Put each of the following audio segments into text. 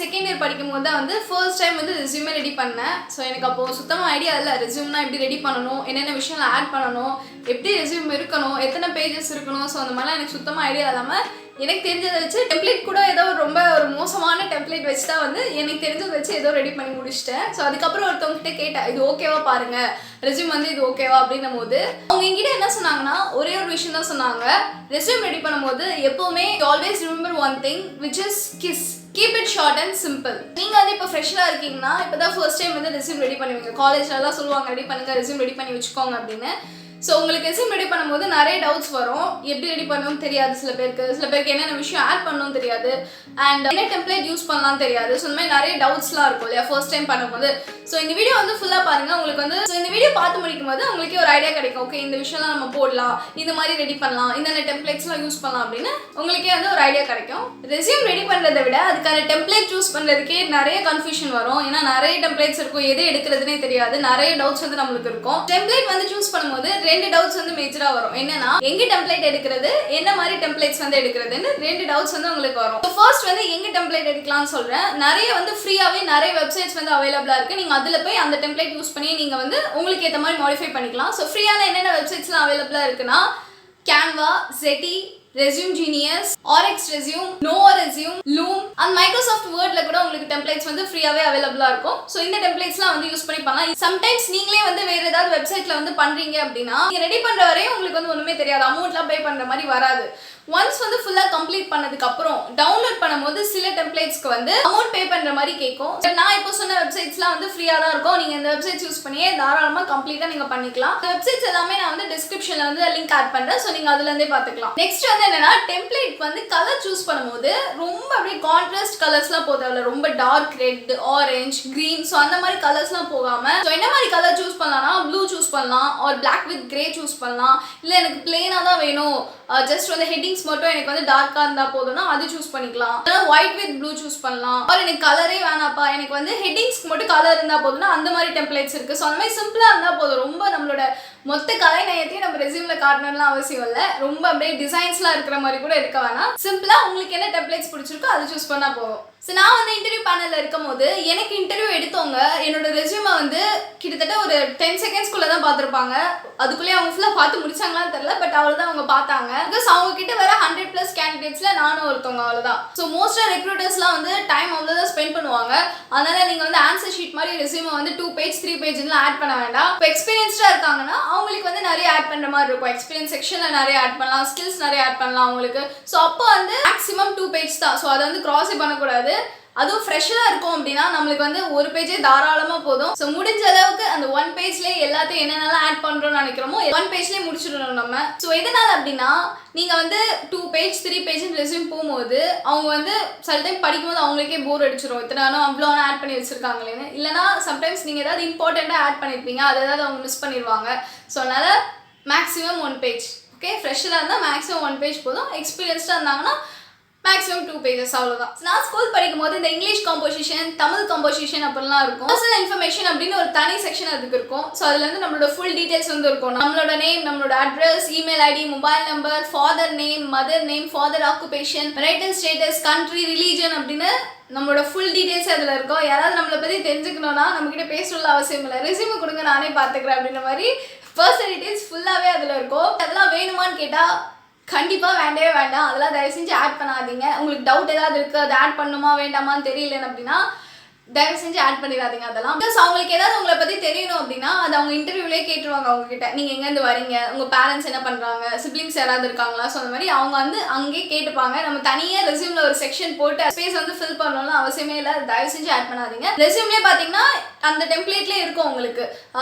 Second year படிக்கும்போது தான் வந்து ஃபர்ஸ்ட் டைம் வந்து ரெஸ்யூமே ரெடி பண்ணேன். ஸோ எனக்கு அப்போது சுத்தமாக ஐடியா இல்லை, ரெஸ்யூம்னா எப்படி ரெடி பண்ணணும், என்னென்ன விஷயம்லாம் ஆட் பண்ணணும், எப்படி ரெஸ்யூம் இருக்கணும், எத்தனை பேஜஸ் இருக்கணும். ஸோ அந்த மாதிரிலாம் எனக்கு சுத்தமாக ஐடியா இல்லாமல் எனக்கு தெரிஞ்சதை வச்சு டெம்ப்ளேட் கூட ஏதோ ரொம்ப ஒரு மோசமான டெம்ப்ளேட் வச்சு தான் வந்து எனக்கு தெரிஞ்சதை வச்சு ஏதோ ரெடி பண்ணி முடிச்சிட்டேன். ஸோ அதுக்கப்புறம் ஒருத்தவங்ககிட்ட கேட்டேன், இது ஓகேவா பாருங்க, ரெஸ்யூம் வந்து இது ஓகேவா அப்படின்னும் போது அவங்க என்கிட்ட என்ன சொன்னாங்கன்னா, ஒரே ஒரு விஷயம் தான் சொன்னாங்க. ரெஸ்யூம் ரெடி பண்ணும்போது எப்பவுமே always remember one thing which is keep it short and simple. நீங்கள் வந்து இப்போ ஃப்ரெஷ்ஷாக இருக்கீங்கன்னா இப்போ தான் ஃபர்ஸ்ட் டைம் வந்து ரெஸ்யூம் ரெடி பண்ணுவீங்க. காலேஜ்லலாம் சொல்லுவாங்க ரெடி பண்ணுங்க, ரெஸ்யூம் ரெடி பண்ணி வச்சுக்கோங்க அப்படின்னு. ஸோ உங்களுக்கு ரெஸ்யூம் ரெடி பண்ணும்போது நிறைய டவுட்ஸ் வரும். எப்படி ரெடி பண்ணணும்னு தெரியாது சில பேருக்கு என்னென்ன விஷயம் ஆட் பண்ணணும்னு தெரியாது, அண்ட் என்ன டெம்ப்ளேட் யூஸ் பண்ணலாம் தெரியாது. ஸோ இந்த மாதிரி நிறைய டவுட்ஸ்லாம் இருக்கும் இல்லையா ஃபர்ஸ்ட் டைம் பண்ணும்போது. ஸோ இந்த வீடியோ வந்து ஃபுல்லாக பாருங்கள். உங்களுக்கு வந்து இந்த வீடியோ பார்த்து முடிக்கும் போது உங்களுக்கே ஒரு ஐடியா கிடைக்கும். ஓகே, இந்த விஷயம்லாம் நம்ம போடலாம், இந்த மாதிரி ரெடி பண்ணலாம், இந்த டெம்ப்ளேட்ஸ்லாம் யூஸ் பண்ணலாம் அப்படின்னு உங்களுக்கே வந்து ஒரு ஐடியா கிடைக்கும். ரெஸ்யூம் ரெடி பண்ணுறதை விட அதுக்கான டெம்ப்ளேட் சூஸ் பண்ணுறதுக்கே நிறைய கன்ஃபியூஷன் வரும். ஏன்னா நிறைய டெம்ப்ளேட்ஸ் இருக்கும், எது எடுக்கிறதுனே தெரியாது, நிறைய டவுட்ஸ் வந்து நம்மளுக்கு இருக்கும். டெம்ப்ளேட் வந்து சூஸ் பண்ணும்போது ரெண்டு டவுட்ஸ் வந்து மேஜரா வரும். என்னன்னா, எங்க டெம்ப்ளேட் எடுக்கிறது, என்ன மாதிரி டெம்ப்ளேட்ஸ் வந்து எடுக்கிறதுன்னு ரெண்டு டவுட்ஸ் வந்து உங்களுக்கு வரும். ஃபர்ஸ்ட் வந்து எங்க டெம்ப்ளேட் எடுக்கலாம்னு சொல்றேன். நிறைய வந்து ஃப்ரீயாவே நிறைய வெப்சைட்ஸ் வந்து அவைலபிளா இருக்கு. நீங்க அதுல போய் அந்த டெம்ப்ளேட் யூஸ் பண்ணி நீங்க வந்து உங்களுக்கு ஏத்த மாதிரி மாடிஃபை பண்ணிக்கலாம். ஸோ ஃப்ரீயான என்னென்ன வெப்சைட்ஸ்லாம் அவைலபிளா இருக்குன்னா, canva, zeti, Resume Genius, RX Resume, Nova Resume, Loom and Microsoft Wordல கூட உங்களுக்கு டெம்ப்ளேட்ஸ் வந்து ஃப்ரீயாவே அவைலபிளா இருக்கும். ஸோ இந்த டெம்ப்ளேட்ஸ்லாம் வந்து யூஸ் பண்ணி பண்ணலாம். சம்டைம்ஸ் நீங்களே வந்து வேற ஏதாவது வெப்சைட்ல வந்து பண்றீங்க அப்படின்னா நீங்க ரெடி பண்ற வரையும் உங்களுக்கு வந்து ஒண்ணுமே தெரியாது, அமௌண்ட்லாம் பே பண்ற மாதிரி வராது. ஒன்ஸ் வந்து ஃபுல்லாக கம்ப்ளீட் பண்ணதுக்கு அப்புறம் டவுன்லோட் பண்ணும்போது சில டெம்ப்ளேட்ஸ்க்கு வந்து அமௌண்ட் பே பண்ணுற மாதிரி கேட்கும். நான் இப்போ சொன்ன வெப்சைட்ஸ்லாம் வந்து ஃப்ரீயாக தான் இருக்கும். நீங்கள் இந்த வெப்சைட்ஸ் யூஸ் பண்ணியே தாராளமாக கம்ப்ளீட்டாக நீங்கள் பண்ணிக்கலாம். இந்த வெப்சைட்ஸ் எல்லாமே நான் வந்து டிஸ்கிரிப்ஷனில் வந்து லிங்க் ஆட் பண்ணுறேன். ஸோ நீங்கள் அதுலேருந்தே பார்த்துக்கலாம். நெக்ஸ்ட் வந்து என்னன்னா, டெம்ப்ளேட் வந்து கலர் சூஸ் பண்ணும்போது ரொம்ப அப்படியே கான்ட்ராஸ்ட் கலர்ஸ்லாம் போதாது, ரொம்ப dark red, orange, green, so அந்த மாதிரி கலர்ஸ்லாம் போகாமல் ஸோ என்ன மாதிரி கலர் சூஸ் பண்ணலாம்னா, ப்ளூ சூஸ் பண்ணலாம், ஒரு பிளாக் வித் கிரே சூஸ் பண்ணலாம். இல்லை எனக்கு பிளெயினாக தான் வேணும், ஜஸ்ட் வந்து ஹெட்டிங்ஸ் மட்டும் எனக்கு வந்து டார்க்கா இருந்தா போதும்னா அது சூஸ் பண்ணிக்கலாம். ஒயிட் வித் ப்ளூ சூஸ் பண்ணலாம். ஆர் எனக்கு கலரே வேணாப்பா, எனக்கு வந்து ஹெட்டிங்ஸ்க்கு மட்டும் கலர் இருந்தா போதும்னா அந்த மாதிரி டெம்ப்ளேட்ஸ் இருக்கு. ஸோ அந்த மாதிரி சிம்பிளா இருந்தா போதும். ரொம்ப நம்மளோட மொத்த கலை நயத்தையும் நம்ம ரெஸ்யூம்ல காட்டணும்லாம் அவசியம் இல்லை. ரொம்ப அப்படியே டிசைன்ஸ்லாம் இருக்கிற மாதிரி கூட இருக்க வேணாம். சிம்பிளா உங்களுக்கு என்ன டெம்ப்ளேட்ஸ் பிடிச்சிருக்கோ அதை சூஸ் பண்ணா போதும். ஸோ நான் வந்து இன்டர்வியூ பேனலில் இருக்கும் போது எனக்கு இன்டர்வியூ எடுத்தவங்க என்னோட ரெஸ்யூமை வந்து கிட்டத்தட்ட ஒரு 10 செகண்ட்ஸ்குள்ளே தான் பார்த்துருப்பாங்க. அதுக்குள்ளேயே அவங்க ஃபுல்லாக பார்த்து முடிச்சாங்களான்னு தெரியல, பட் அவ்வளோதான் அவங்க பார்த்தாங்க. பிகாஸ் அவங்க கிட்ட வர 100+ கேண்டிடேட்ஸில் நானும் ஒருத்தவங்க, அவ்வளோதான். ஸோ மோஸ்ட்டாக ரெக்ரூட்டர்ஸ்லாம் வந்து டைம் அவ்வளோதான் ஸ்பெண்ட் பண்ணுவாங்க. அதனால் நீங்கள் வந்து ஆன்சர் ஷீட் மாதிரி ரெஸ்யூமை வந்து 2 பேஜ் 3 பேஜ்லாம் ஆட் பண்ண வேண்டாம். இப்போ எக்ஸ்பீரியன்ஸ்டாக இருக்காங்கன்னா அவங்களுக்கு வந்து நிறைய ஆட் பண்ணுற மாதிரி இருக்கும். எக்ஸ்பீரியன்ஸ் செக்ஷனில் நிறைய ஆட் பண்ணலாம், ஸ்கில்ஸ் நிறைய ஆட் பண்ணலாம் அவங்களுக்கு. ஸோ அப்போ வந்து மேக்ஸிமம் 2 பேஜ் தான். ஸோ அதை வந்து கிராஸே பண்ணக்கூடாது. அதுவும் ஃப்ரெஷ்ஷாக இருக்கும் அப்படின்னா நம்மளுக்கு வந்து ஒரு பேஜே தாராளமாக போதும். ஸோ முடிஞ்ச அளவுக்கு அந்த 1 பேஜ்லேயே எல்லாத்தையும் என்னென்னலாம் ஆட் பண்ணுறோம்னு நினைக்கிறோமோ 1 பேஜ்லேயே முடிச்சிடணும் நம்ம. ஸோ எதனால் அப்படின்னா, நீங்கள் வந்து 2 பேஜ் 3 பேஜ் ரெஸ்யூம் போகும்போது அவங்க வந்து சில டைம் படிக்கும்போது அவங்களுக்கே போர் அடிச்சிடும், இத்தனை அவ்வளோ ஆட் பண்ணி வச்சிருக்காங்களேன்னு. இல்லைனா சம்டைம்ஸ் நீங்கள் ஏதாவது இம்பார்ட்டண்ட்டாக ஆட் பண்ணியிருப்பீங்க, அதை ஏதாவது அவங்க மிஸ் பண்ணிடுவாங்க. ஸோ அதனால் மேக்ஸிமம் 1 பேஜ். ஓகே, ஃப்ரெஷ்ஷாக இருந்தால் மேக்ஸிமம் 1 பேஜ் போதும். எக்ஸ்பீரியன்ஸ்டாக இருந்தாங்கன்னா மேக்ஸிமம் 2 பேஜஸ், அவ்வளோதான். நான் ஸ்கூல் படிக்கும் போது இந்த இங்கிலீஷ் காம்போசிஷன், தமிழ் காம்போசிஷன் அப்படிலாம் இருக்கும். பர்சனல் இன்ஃபர்மேஷன் அப்படின்னு ஒரு தனி செக்ஷன் அதுக்கு இருக்கும். ஸோ அதில் வந்து நம்மளோட ஃபுல் டீடைல்ஸ் வந்து இருக்கும். நம்மளோட நேம், நம்மளோட address, email ID, mobile number, father name, mother name, father occupation, marital status, country, religion அப்படின்னு நம்மளோட ஃபுல் டீடைல்ஸ் அதில் இருக்கும். யாராவது நம்மளை பற்றி தெரிஞ்சுக்கணும்னா நம்மக்கிட்ட பேசணும்னு அவசியம் இல்லை, ரெஸ்யூம் கொடுங்க நானே பார்த்துக்கிறேன் அப்படின்ற மாதிரி பர்சனல் டீடைல்ஸ் ஃபுல்லாகவே அதில் இருக்கும். அதெல்லாம் வேணுமான்னு கேட்டால் கண்டிப்பாக வேண்டவே வேண்டாம். அதெல்லாம் தயவு செஞ்சு ஆட் பண்ணாதீங்க. உங்களுக்கு டவுட் ஏதாவது இருக்குது, அதை ஆட் பண்ணுமா வேண்டாமான்னு தெரியலன்னு அப்படின்னா தயவு செஞ்சு ஆட் பண்ணிடாதீங்க அதெல்லாம். பிகாஸ் அவங்களுக்கு ஏதாவது உங்களை பற்றி தெரியணும் அப்படின்னா அது அவங்க இன்டர்வியூலேயே கேட்டுருவாங்க அவங்ககிட்ட. நீங்கள் எங்கேருந்து வரீங்க, உங்கள் பேரண்ட்ஸ் என்ன பண்ணுறாங்க, சிப்ளிங்ஸ் யாராவது இருக்காங்களா, ஸோ அந்த மாதிரி அவங்க வந்து அங்கேயே கேட்டுப்பாங்க. நம்ம தனியாக ரெஸ்யூமில் ஒரு செக்ஷன் போட்டு ஸ்பேஸ் வந்து ஃபில் பண்ணணும்னு அவசியமே இல்லை. தயவு செஞ்சு ஆட் பண்ணாதீங்க. ரெஸ்யூம்லேயே பார்த்தீங்கன்னா அந்த டெம்ப்ளேட்லேயே இருக்கும் உங்களுக்கு.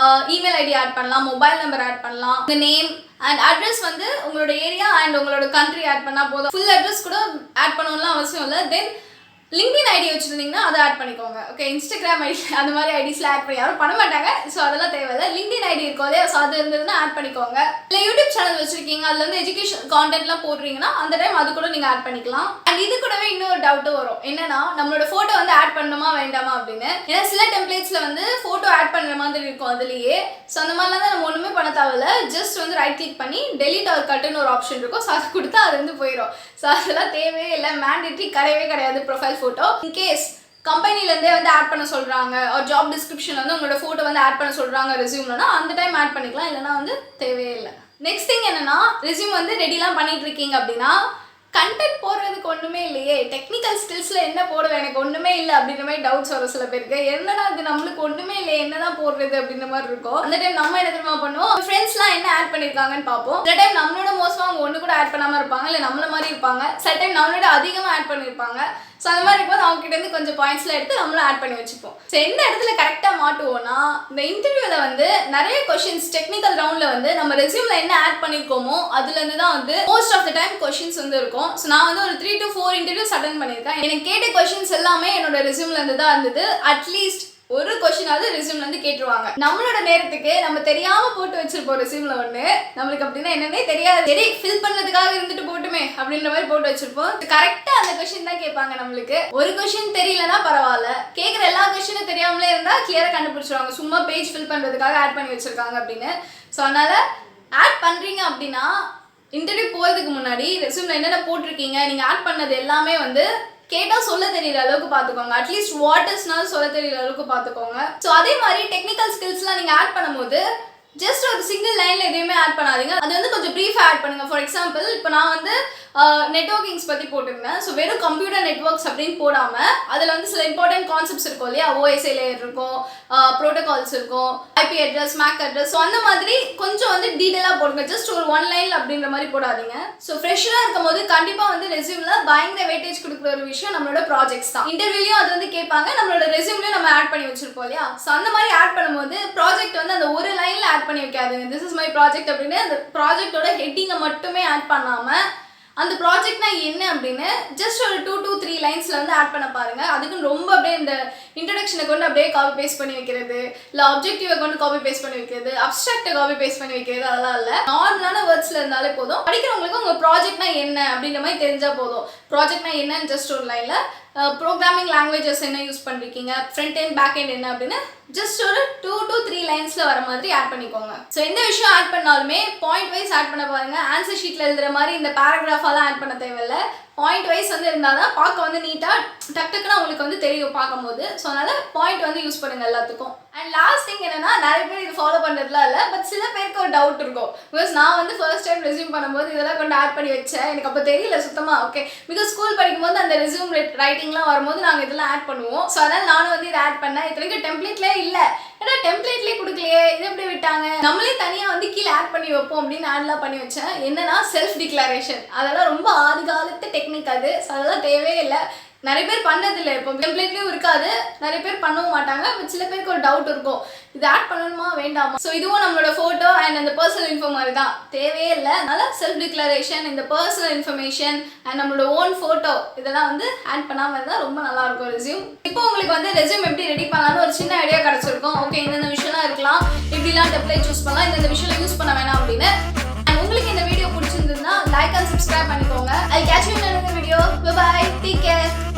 இமெயில் ஐடி ஆட் பண்ணலாம், மொபைல் நம்பர் ஆட் பண்ணலாம், உங்கள் நேம் அண்ட் அட்ரஸ் வந்து உங்களோட ஏரியா அண்ட் உங்களோட கண்ட்ரி ஆட் பண்ணால் போதும். ஃபுல் அட்ரஸ் கூட ஆட் பண்ணணும்லாம் அவசியம் இல்லை. தென் லிங்க்டின் ஐடி வச்சுருந்தீங்கன்னா அதை ஆட் பண்ணிக்கோங்க. ஓகே, இன்ஸ்டாகிராம் ஐடி அந்த மாதிரி ஐடிஸ்லாம் ஆட் பண்ணி யாரும் பண்ண மாட்டாங்க. ஸோ அதெல்லாம் தேவையில்லை. லிங்க்டின் ஐடி இருக்கும் இல்லையா, ஸோ அது இருந்ததுன்னா ஆட் பண்ணிக்கோங்க. இல்லை யூடியூப் சேனல் வச்சுருக்கீங்க, அதில் வந்து எஜுகேஷன் கான்டென்ட்லாம் போடுறீங்கன்னா அந்த டைம் அது கூட நீங்கள் ஆட் பண்ணிக்கலாம். அண்ட் இது கூடவே இன்னொரு டவுட்டும் வரும். என்னன்னா, நம்மளோட ஃபோட்டோ வந்து ஆட் பண்ணணுமா வேண்டாமா அப்படின்னு. ஏன்னா சில டெம்ப்ளேட்ஸில் வந்து ஃபோட்டோ ஆட் பண்ணுற மாதிரி இருக்கும் அதுலேயே. ஸோ அந்த மாதிரிலாம் தான் நம்ம ஒன்றுமே பண்ண தேவையில்ல. ஜஸ்ட் வந்து ரைட் கிளிக் பண்ணி டெலிட் ஆர் கட்டுன்னு ஒரு ஆப்ஷன் இருக்கும். ஸோ அது கொடுத்தா அது வந்து போயிடும். ஸோ அதெல்லாம் தேவையே இல்லை, மேண்டேட்ரி கிடையவே கிடையாது ப்ரொஃபைல் ஃபோட்டோ. இன்கேஸ் கம்பெனிலேருந்தே வந்து ஆட் பண்ண சொல்கிறாங்க, ஒரு ஜாப் டிஸ்கிரிப்ஷனில் வந்து உங்களோட ஃபோட்டோ வந்து ஆட் பண்ண சொல்கிறாங்க ரெஸ்யூம்லனா அந்த டைம் ஆட் பண்ணிக்கலாம், இல்லைனா வந்து தேவையே இல்லை. நெக்ஸ்ட் திங் என்னென்னா, ரெஸ்யூம் வந்து ரெடிலாம் பண்ணிட்டு இருக்கீங்க அப்படின்னா கண்டென்ட் போடுறதுக்கு ஒன்றுமே இல்லையே, டெக்னிக்கல் ஸ்கில்ஸில் என்ன போடுவேன் எனக்கு ஒன்றுமே இல்லை அப்படின்ற மாதிரி டவுட்ஸ் வரும் சில பேருக்கு. என்னன்னா அது நம்மளுக்கு ஒன்றுமே இல்லை, என்னதான் போடுறது அப்படின்ற மாதிரி இருக்கும். அந்த டைம் நம்ம என்ன தெரியுமா பண்ணுவோம், ஃப்ரெண்ட்ஸ்லாம் என்ன ஆட் பண்ணியிருக்காங்கன்னு பார்ப்போம். சில டைம் நம்மளோட மோஸ்ட்மாக அவங்க ஒன்று கூட ஆட் பண்ணாமல் இருப்பாங்க, இல்லை நம்மள மாதிரி இருப்பாங்க. சில டைம் நம்மளோட அதிகமாக ஆட் பண்ணியிருப்பாங்க. ஸோ அந்த மாதிரி இருக்கும்போது அவங்க கிட்ட இருந்து கொஞ்சம் பாயிண்ட்ஸ்லாம் எடுத்து நம்மளும் ஆட் பண்ணி வச்சுப்போம். ஸோ எந்த இடத்துல கரெக்டாக மாட்டுவோம்னா, இந்த இன்டர்வியூவில் வந்து நிறைய கொஷின்ஸ் டெக்னிக்கல் ரவுண்டில் வந்து நம்ம ரெஸ்யூமில் என்ன ஆட் பண்ணியிருக்கோமோ அதுலேருந்து தான் வந்து most of the time questions வந்து இருக்கும். ஸோ நான் வந்து ஒரு 3 to 4 இன்டர்வியூஸ் அட்டன் பண்ணியிருக்கேன். எனக்கு கேட்ட கொஷின்ஸ் எல்லாமே என்னோட ரெஸ்யூம்லேருந்து தான் இருந்தது. அட்லீஸ்ட் ஒரு கொஸ்டினாவது ரெஸ்யூம்ல இருந்து கேட்டுருவாங்க. நம்மளோட நேரத்துக்கு நம்ம தெரியாம போட்டு வச்சிருப்போம் ரெஸ்யூம்ல ஒண்ணு, நம்மளுக்கு அப்படின்னா என்னன்னே தெரியாது, சரி ஃபில் பண்ணதுக்காக இருந்துட்டு போட்டுமே அப்படின்ற மாதிரி போட்டு வச்சிருப்போம். கரெக்டா அந்த கொஸ்டின் தான் கேட்பாங்க. நம்மளுக்கு ஒரு கொஸ்டின் தெரியலன்னா பரவாயில்ல, கேட்குற எல்லா கொஸ்டினும் தெரியாமலே இருந்தா கிளியரா கண்டுபிடிச்சிருவாங்க, சும்மா பேஜ் ஃபில் பண்றதுக்காக ஆட் பண்ணி வச்சிருக்காங்க அப்படின்னு. ஸோ அதனால ஆட் பண்றீங்க அப்படின்னா இன்டர்வியூ போகிறதுக்கு முன்னாடி ரெஸ்யூம்ல என்னென்ன போட்டிருக்கீங்க, நீங்க ஆட் பண்ணது எல்லாமே வந்து கேட்டால் சொல்ல தெரியற அளவுக்கு பார்த்துக்கோங்க. அட்லீஸ்ட் வாட்டர்ஸ்னாலும் சொல்ல தெரியற அளவுக்கு பார்த்துக்கோங்க. ஸோ அதே மாதிரி டெக்னிக்கல் ஸ்கில்ஸ்லாம் நீங்கள் ஆட் பண்ணும்போது ஜஸ்ட் ஒரு சிங்கிள் லைனில் எதுவுமே ஆட் பண்ணாதீங்க, அது வந்து கொஞ்சம் ப்ரீஃபாக ஆட் பண்ணுங்கள். ஃபார் எக்ஸாம்பிள் இப்போ நான் வந்து நெட்வொர்க்கிங்ஸ் பற்றி போட்டிருந்தேன். ஸோ வெறும் கம்ப்யூட்டர் நெட்வொர்க்ஸ் அப்படின்னு போடாமல் அதில் வந்து சில இம்பார்ட்டன்ட் கான்செப்ட்ஸ் இருக்கும் இல்லையா, ஓஎஸ்ஐ லேயர் இருக்கும், ப்ரோட்டோகால்ஸ் இருக்கும், IP address, MAC address. So அந்த மாதிரி கொஞ்சம் வந்து டீட்டெயிலாக போடுங்க, ஜஸ்ட் ஒரு 1 லைன் அப்படின்ற மாதிரி போடாதீங்க. ஸோ ஃப்ரெஷ்ஷாக இருக்கும் போது கண்டிப்பாக வந்து ரெஸ்யூமில் பயங்கர வெயிட்டேஜ் கொடுக்குற ஒரு விஷயம் நம்மளோட ப்ராஜெக்ட்ஸ் தான். இன்டர்வியூலையும் அது வந்து கேட்பாங்க, நம்மளோட ரெஸ்யூம்லையும் நம்ம ஆட் பண்ணி வச்சிருப்போம் இல்லையா. ஸோ அந்த மாதிரி ஆட் பண்ணும்போது ப்ராஜெக்ட் வந்து அந்த ஒரு லைனில் ஆட் பண்ணி வைக்காதுங்க. திஸ் இஸ் மை ப்ராஜெக்ட் அப்படின்னு அந்த ப்ராஜெக்டோட ஹெட்டிங்கை மட்டுமே ஆட் பண்ணாமல் அந்த ப்ராஜெக்ட்னா என்ன அப்படின்னு ஜஸ்ட் ஒரு 2 to 3 லைன்ஸில் வந்து ஆட் பண்ண பாருங்கள். அதுக்குன்னு ரொம்ப அப்படியே இந்த இன்ட்ரடக்ஷனை கொண்டு அப்படியே காப்பி பேஸ்ட் பண்ணி வைக்கிறது, இல்லை ஆப்ஜெக்டிவை கொண்டு காப்பி பேஸ்ட் பண்ணி வைக்கிறது, அப்ஸ்ட்ராக்டை காப்பி பேஸ்ட் பண்ணி வைக்கிறது அதெல்லாம் இல்லை. நார்மலான வேர்ட்ஸில் இருந்தாலே போதும். படிக்கிறவங்களுக்கு உங்கள் ப்ராஜெக்ட்னா என்ன அப்படின்ற மாதிரி தெரிஞ்சால் போதும். ப்ராஜெக்ட்னா என்னன்னு ஜஸ்ட் ஒரு லைனில், ப்ரோக்ராமிங் லாங்குவேஜஸ் என்ன யூஸ் பண்ணிருக்கீங்க, ஃப்ரண்ட் அண்ட் பேக் அண்ட் என்ன அப்படின்னு ஜஸ்ட் ஒரு 2 to 3 லைன்ஸில் வர மாதிரி ஆட் பண்ணிக்கோங்க. ஸோ எந்த விஷயம் ஆட் பண்ணாலுமே பாயிண்ட் வைஸ் ஆட் பண்ண பாருங்க. ஆன்சர் ஷீட்டில் எழுதுற மாதிரி இந்த பேராகிராஃபாலாம் ஆட் பண்ண தேவையில்லை. பாயிண்ட் வைஸ் வந்து இருந்தால் தான் பார்க்க வந்து நீட்டாக டக்குன்னு உங்களுக்கு வந்து தெரியும் பார்க்கும்போது. ஸோ அதனால் பாயிண்ட் வந்து யூஸ் பண்ணுங்கள் எல்லாத்துக்கும். அண்ட் லாஸ்ட் திங் என்னன்னா, நிறைய பேர் இது ஃபாலோ பண்ணுறதுலாம் இல்லை, பட் சில பேருக்கு ஒரு டவுட் இருக்கும். பிகாஸ் நான் வந்து ஃபர்ஸ்ட் டைம் ரெஸ்யூம் பண்ணும்போது இதெல்லாம் கொண்டு ஆட் பண்ணி வச்சேன், எனக்கு அப்போ தெரியல சுத்தமாக. ஓகே, பிகாஸ் ஸ்கூல் படிக்கும்போது அந்த ரெஸ்யூம் ரைட்டிங்லாம் வரும்போது நாங்கள் இதெல்லாம் ஆட் பண்ணுவோம். ஸோ அதனால் நானும் வந்து இதை ஆட் பண்ணேன். இத்தனைக்கும் டெம்ப்ளேட்லேயே இல்லை, ஏன்னா டெம்ப்ளேட்லேயே கொடுக்கலையே, இது எப்படி விட்டாங்க, நம்மளே தனியாக வந்து கீழே ஆட் பண்ணி வைப்போம் அப்படின்னு ஆட்லாம் பண்ணி வச்சேன். என்னன்னா செல்ஃப் டிக்ளரேஷன், அதெல்லாம் ரொம்ப ஆதி காலத்து டெக்னிக் அது. ஸோ அதெல்லாம் தேவையே இல்லை, நிறைய பேர் பண்ணதில்லை. இப்போ டெம்ப்ளேட்லேயும் இருக்காது, நிறைய பேர் பண்ணவும் மாட்டாங்க. பட் சில பேருக்கு ஒரு டவுட் இருக்கும், இது ஆட் பண்ணணுமா வேண்டாமா. ஸோ இதுவும் நம்மளோட ஃபோட்டோ அண்ட் அந்த பர்சனல் இன்ஃபோ மாதிரி தான், தேவையே இல்லை. அதனால செல்ஃப் டிக்ளரேஷன், இந்த பர்சனல் இன்ஃபர்மேஷன் அண்ட் நம்மளோட ஓன் ஃபோட்டோ இதெல்லாம் வந்து ஆட் பண்ணாமல் இருந்தால் ரொம்ப நல்லாயிருக்கும் ரெஸ்யூம். இப்போ உங்களுக்கு வந்து ரெஸ்யூம் எப்படி ரெடி பண்ணலாம்னு ஒரு சின்ன ஐடியா கிடச்சிருக்கும். ஓகே, இந்தந்த விஷயம்லாம் இருக்கலாம், இப்படிலாம் டெம்ப்ளேட் சூஸ் பண்ணலாம், இந்த விஷயம் யூஸ் பண்ண வேணாம் அப்படின்னு. அண்ட் உங்களுக்கு இந்த வீடியோ பிடிச்சிருந்ததுன்னா லைக் அண்ட் சப்ஸ்கிரைப் பண்ணிக்கோங்க. I'll catch you in another video. Bye bye. Take care.